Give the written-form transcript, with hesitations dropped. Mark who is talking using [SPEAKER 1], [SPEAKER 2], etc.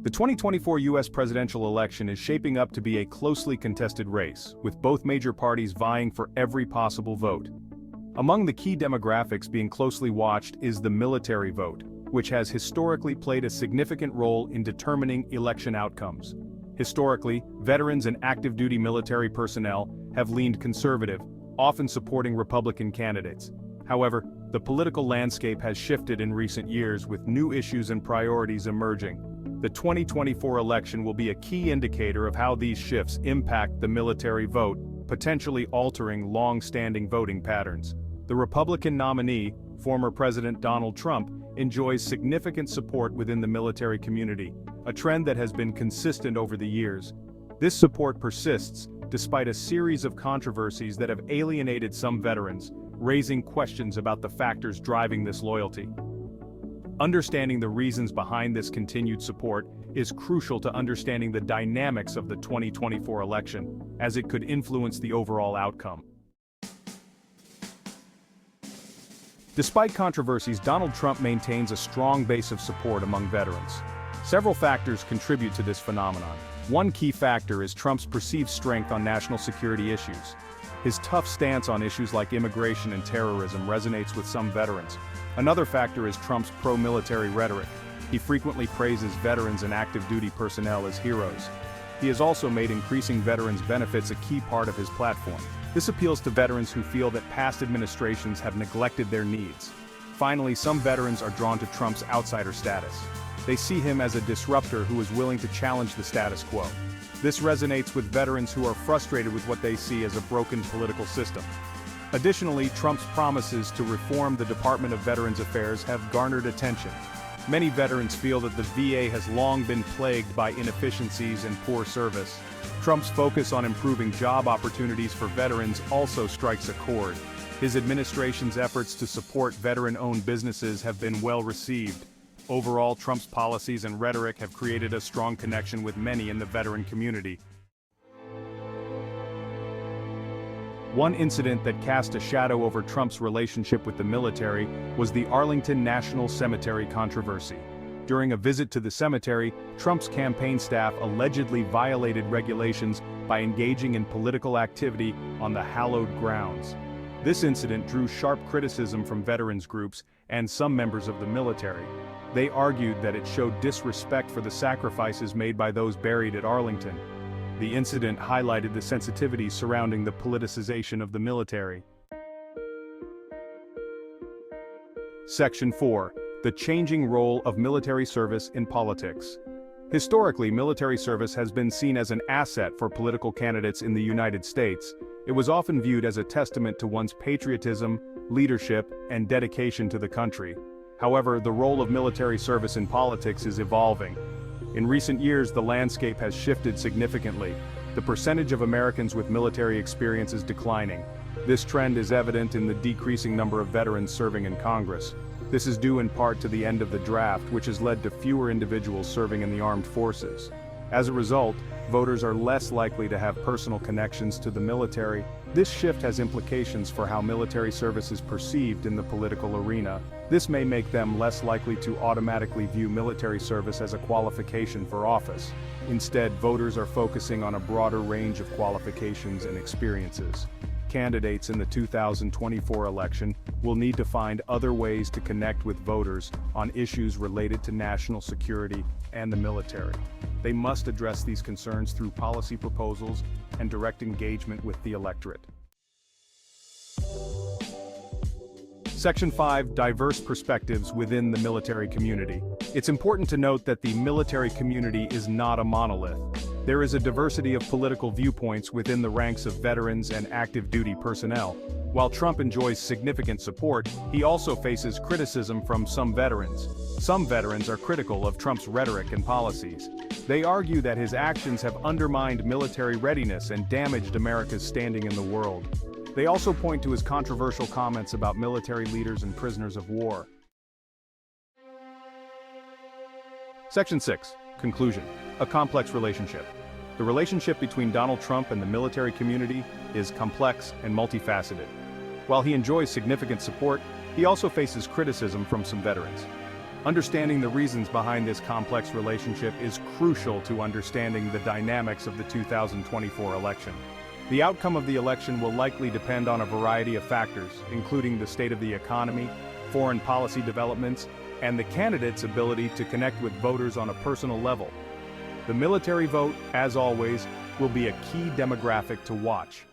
[SPEAKER 1] The 2024 U.S. presidential election is shaping up to be a closely contested race, with both major parties vying for every possible vote. Among the key demographics being closely watched is the military vote, which has historically played a significant role in determining election outcomes. Historically, veterans and active duty military personnel have leaned conservative, often supporting Republican candidates. However, the political landscape has shifted in recent years with new issues and priorities emerging. The 2024 election will be a key indicator of how these shifts impact the military vote, potentially altering long-standing voting patterns. The Republican nominee, former President Donald Trump, enjoys significant support within the military community, a trend that has been consistent over the years. This support persists despite a series of controversies that have alienated some veterans, raising questions about the factors driving this loyalty. Understanding the reasons behind this continued support is crucial to understanding the dynamics of the 2024 election, as it could influence the overall outcome. Despite controversies, Donald Trump maintains a strong base of support among veterans. Several factors contribute to this phenomenon. One key factor is Trump's perceived strength on national security issues. His tough stance on issues like immigration and terrorism resonates with some veterans. Another factor is Trump's pro-military rhetoric. He frequently praises veterans and active duty personnel as heroes. He has also made increasing veterans' benefits a key part of his platform. This appeals to veterans who feel that past administrations have neglected their needs. Finally, some veterans are drawn to Trump's outsider status. They see him as a disruptor who is willing to challenge the status quo. This resonates with veterans who are frustrated with what they see as a broken political system. Additionally, Trump's promises to reform the Department of Veterans Affairs have garnered attention. Many veterans feel that the VA has long been plagued by inefficiencies and poor service. Trump's focus on improving job opportunities for veterans also strikes a chord. His administration's efforts to support veteran-owned businesses have been well received. Overall, Trump's policies and rhetoric have created a strong connection with many in the veteran community. One incident that cast a shadow over Trump's relationship with the military was the Arlington National Cemetery controversy. During a visit to the cemetery, Trump's campaign staff allegedly violated regulations by engaging in political activity on the hallowed grounds. This incident drew sharp criticism from veterans groups and some members of the military. They argued that it showed disrespect for the sacrifices made by those buried at Arlington. The incident highlighted the sensitivities surrounding the politicization of the military. Section 4. The changing role of military service in politics. Historically, military service has been seen as an asset for political candidates in the United States. It was often viewed as a testament to one's patriotism, leadership, and dedication to the country. However, the role of military service in politics is evolving. In recent years, the landscape has shifted significantly. The percentage of Americans with military experience is declining. This trend is evident in the decreasing number of veterans serving in Congress. This is due in part to the end of the draft, which has led to fewer individuals serving in the armed forces. As a result, voters are less likely to have personal connections to the military. This shift has implications for how military service is perceived in the political arena. This may make them less likely to automatically view military service as a qualification for office. Instead, voters are focusing on a broader range of qualifications and experiences. Candidates in the 2024 election will need to find other ways to connect with voters on issues related to national security and the military. They must address these concerns through policy proposals and direct engagement with the electorate. Section 5. Diverse perspectives within the military community. It's important to note that the military community is not a monolith. There is a diversity of political viewpoints within the ranks of veterans and active duty personnel. While Trump enjoys significant support, he also faces criticism from some veterans. Some veterans are critical of Trump's rhetoric and policies. They argue that his actions have undermined military readiness and damaged America's standing in the world. They also point to his controversial comments about military leaders and prisoners of war. Section 6. Conclusion. A complex relationship. The relationship between Donald Trump and the military community is complex and multifaceted. While he enjoys significant support, he also faces criticism from some veterans. Understanding the reasons behind this complex relationship is crucial to understanding the dynamics of the 2024 election. The outcome of the election will likely depend on a variety of factors, including the state of the economy, foreign policy developments, and the candidate's ability to connect with voters on a personal level. The military vote, as always, will be a key demographic to watch.